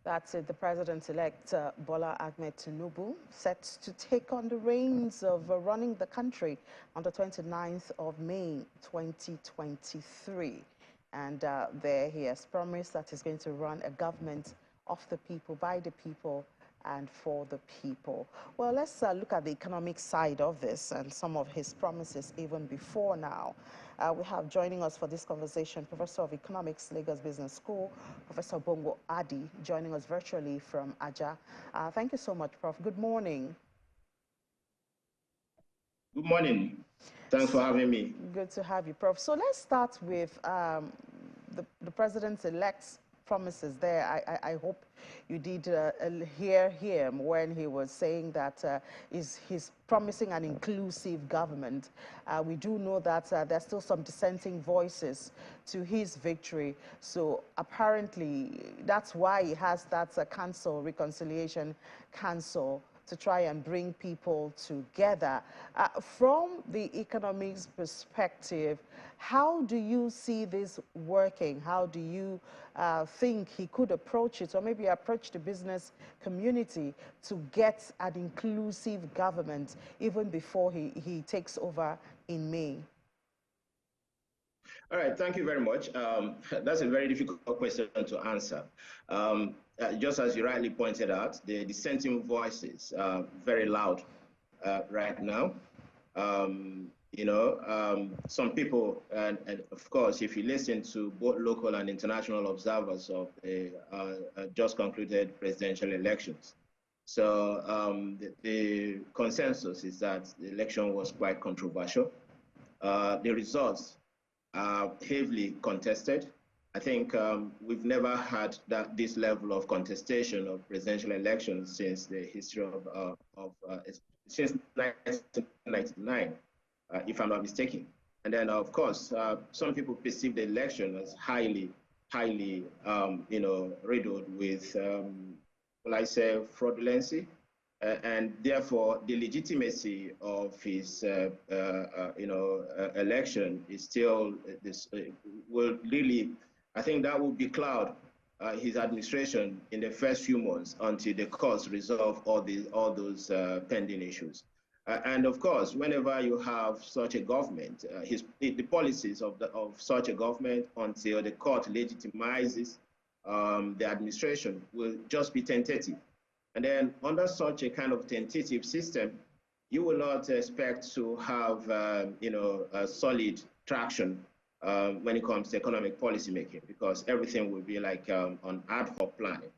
That's it. The President-elect Bola Ahmed Tinubu set to take on the reins of running the country on the 29th of May 2023. And there he has promised that he's going to run a government of the people, by the people, and for the people. Well, let's look at the economic side of this and some of his promises even before now. We have joining us for this conversation Professor of Economics, Lagos Business School, Professor Bongo Adi, joining us virtually from Aja. Thank you so much, Prof. Good morning. Good morning. Thanks for having me. Good to have you, Prof. So let's start with the President-elect's promises there. I hope you did hear him when he was saying that he's promising an inclusive government. We do know that there's still some dissenting voices to his victory. So apparently that's why he has that reconciliation council to try and bring people together. From the economics perspective, how do you see this working? How do you think he could approach it, or maybe approach the business community to get an inclusive government even before he takes over in May? All right, thank you very much. That's a very difficult question to answer. Just as you rightly pointed out, the dissenting voices are very loud right now. Some people, and of course, if you listen to both local and international observers of the just concluded presidential elections, so the consensus is that the election was quite controversial. The results are heavily contested. I think we've never had this level of contestation of presidential elections since the history since 1999, if I'm not mistaken. And then, of course, some people perceive the election as highly, riddled with, fraudulency. And therefore, the legitimacy of his, election is still will really. I think that will becloud his administration in the first few months until the courts resolve all those pending issues. And of course, whenever you have such a government, the policies of such a government until the court legitimizes the administration will just be tentative. And then under such a kind of tentative system, you will not expect to have, a solid traction when it comes to economic policy making, because everything will be like on ad hoc planning.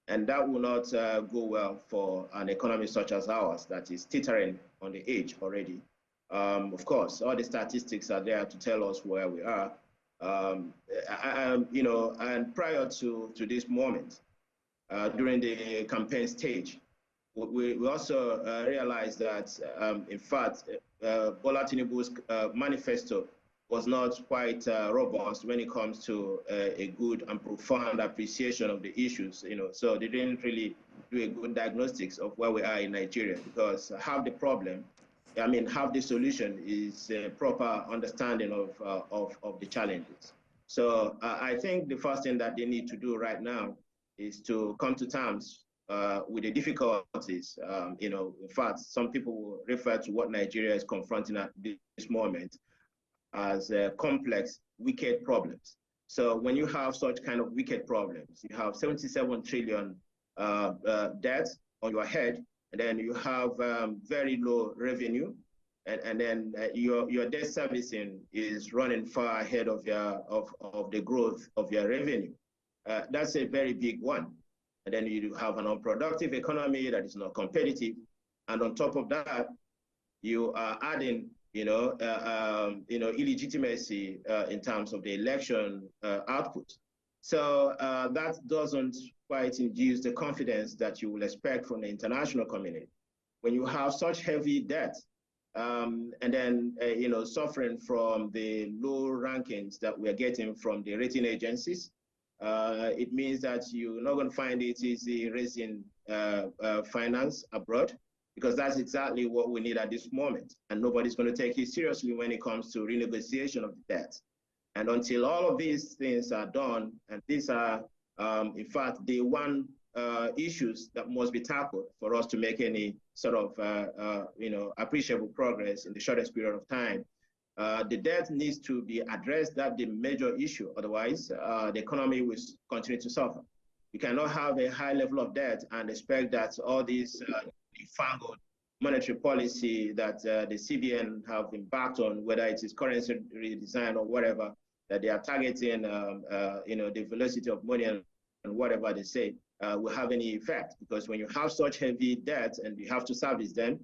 And that will not go well for an economy such as ours that is teetering on the edge already. Of course, all the statistics are there to tell us where we are. And prior to this moment, during the campaign stage, we also realized that, in fact, Bola Tinubu's manifesto was not quite robust when it comes to a good and profound appreciation of the issues. So they didn't really do a good diagnostics of where we are in Nigeria, because half the problem, half the solution is a proper understanding of the challenges. So I think the first thing that they need to do right now is to come to terms with the difficulties. In fact, some people will refer to what Nigeria is confronting at this moment as complex, wicked problems. So when you have such kind of wicked problems, you have 77 trillion debt on your head, and then you have very low revenue, and then your debt servicing is running far ahead of the growth of your revenue. That's a very big one. And then you have an unproductive economy that is not competitive, and on top of that, you are adding illegitimacy in terms of the election output. So that doesn't quite induce the confidence that you will expect from the international community. When you have such heavy debt, and then suffering from the low rankings that we are getting from the rating agencies, it means that you're not going to find it easy raising finance abroad, because that's exactly what we need at this moment. And nobody's going to take it seriously when it comes to renegotiation of the debt. And until all of these things are done, and these are, in fact, day one issues that must be tackled for us to make any sort of appreciable progress in the shortest period of time. The debt needs to be addressed. That's the major issue. Otherwise, the economy will continue to suffer. You cannot have a high level of debt and expect that all these newfangled monetary policy that the CBN have embarked on, whether it is currency redesign or whatever, that they are targeting, the velocity of money and whatever they say, will have any effect. Because when you have such heavy debt and you have to service them,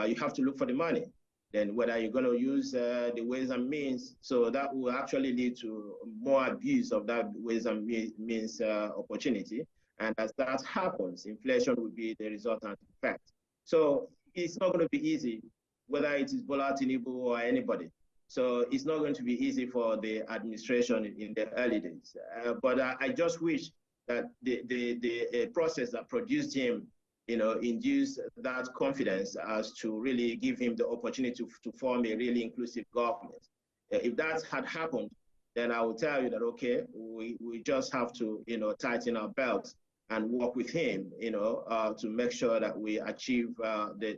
you have to look for the money. Then whether you're going to use the ways and means, so that will actually lead to more abuse of that ways and means opportunity. And as that happens, inflation will be the resultant effect. So it's not going to be easy, whether it is Bola Tinubu or anybody. So it's not going to be easy for the administration in the early days. But I just wish that the process that produced him, induce that confidence as to really give him the opportunity to form a really inclusive government. If that had happened, then I will tell you that, okay, we just have to, tighten our belts and work with him, to make sure that we achieve the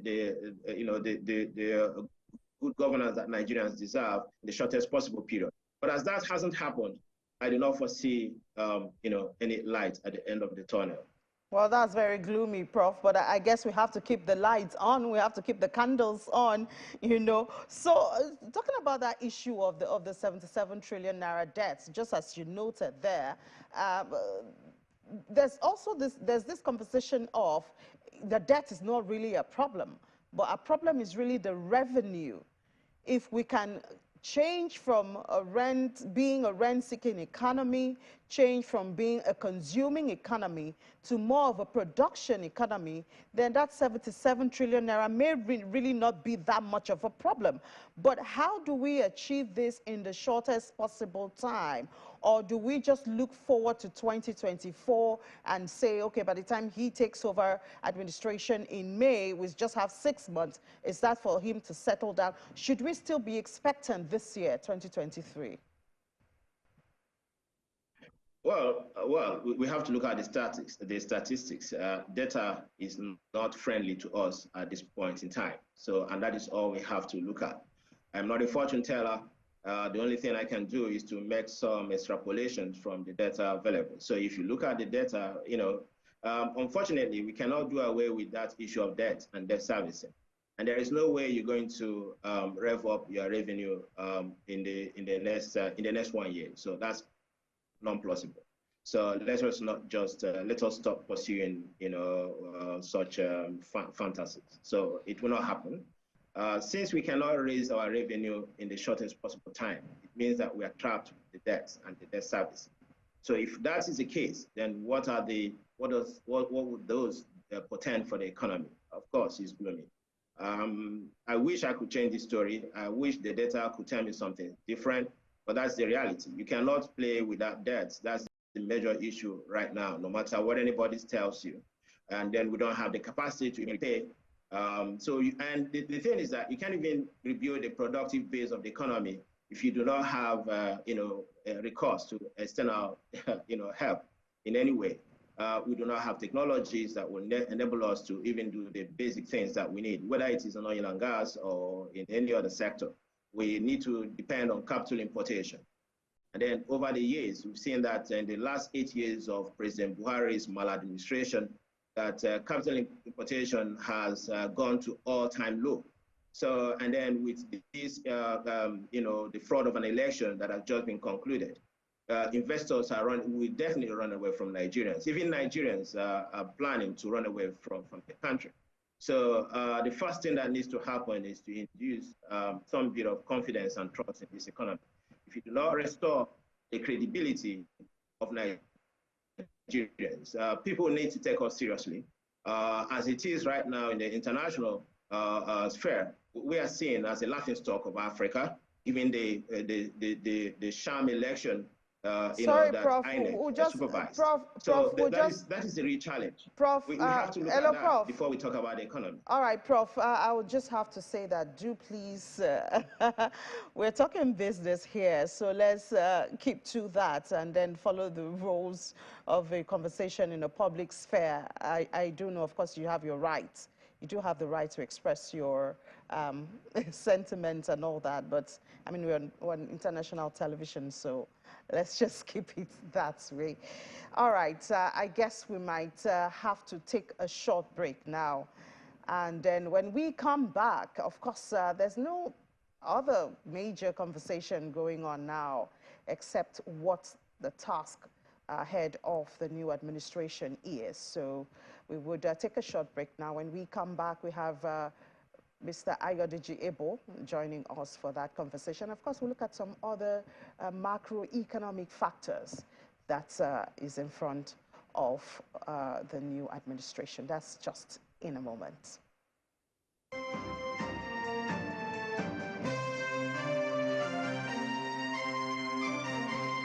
good governance that Nigerians deserve in the shortest possible period. But as that hasn't happened, I do not foresee, any light at the end of the tunnel. Well, that's very gloomy, Prof, but I guess we have to keep the lights on. We have to keep the candles on, So talking about that issue of the 77 trillion naira debts, just as you noted there, there's also this conversation of the debt is not really a problem, but a problem is really the revenue. If we can change from being a rent-seeking economy, change from being a consuming economy to more of a production economy, then that 77 trillion naira may really not be that much of a problem. But how do we achieve this in the shortest possible time? Or do we just look forward to 2024 and say, okay, by the time he takes over administration in May, we just have 6 months. Is that for him to settle down? Should we still be expectant this year, 2023? Well, we have to look at the statistics. Data is not friendly to us at this point in time. And that is all we have to look at. I'm not a fortune teller. The only thing I can do is to make some extrapolations from the data available. So if you look at the data, unfortunately, we cannot do away with that issue of debt and debt servicing. And there is no way you're going to rev up your revenue in the next 1 year. So that's non-plausible. So let us not just let us stop pursuing such fantasies. So it will not happen. Since we cannot raise our revenue in the shortest possible time, it means that we are trapped with the debts and the debt service. So if that is the case, then what would those portend for the economy? Of course, it's gloomy. I wish I could change the story. I wish the data could tell me something different, but that's the reality. You cannot play without debts. That's the major issue right now, no matter what anybody tells you. And then we don't have the capacity to pay. The thing is that you can't even rebuild the productive base of the economy if you do not have, recourse to external, help in any way. We do not have technologies that will enable us to even do the basic things that we need, whether it is in oil and gas or in any other sector. We need to depend on capital importation. And then over the years, we've seen that in the last 8 years of President Buhari's maladministration, that capital importation has gone to all-time low. So, and then with this, the fraud of an election that has just been concluded, investors will definitely run away from Nigerians. Even Nigerians are planning to run away from the country. So the first thing that needs to happen is to induce some bit of confidence and trust in this economy. If you do not restore the credibility of Nigerians, people need to take us seriously. As it is right now in the international sphere, we are seen as a laughingstock of Africa, given the sham election Sorry, that Prof. INEC We'll just, supervised. Prof. So We'll that is the real challenge. Prof. We have to look Hello, at that Prof. before we talk about the economy. All right, Prof. I would just have to say that do please, we're talking business here, so let's keep to that and then follow the rules of a conversation in a public sphere. I do know, of course, you have your rights. You do have the right to express your sentiments and all that, but I mean, we're on international television, so let's just keep it that way. All right, I guess we might have to take a short break now. And then when we come back, of course, there's no other major conversation going on now except what the task ahead of the new administration is. So we would take a short break now. When we come back, we have Mr. Ayodeji Ebo joining us for that conversation. Of course, we'll look at some other macroeconomic factors that is in front of the new administration. That's just in a moment.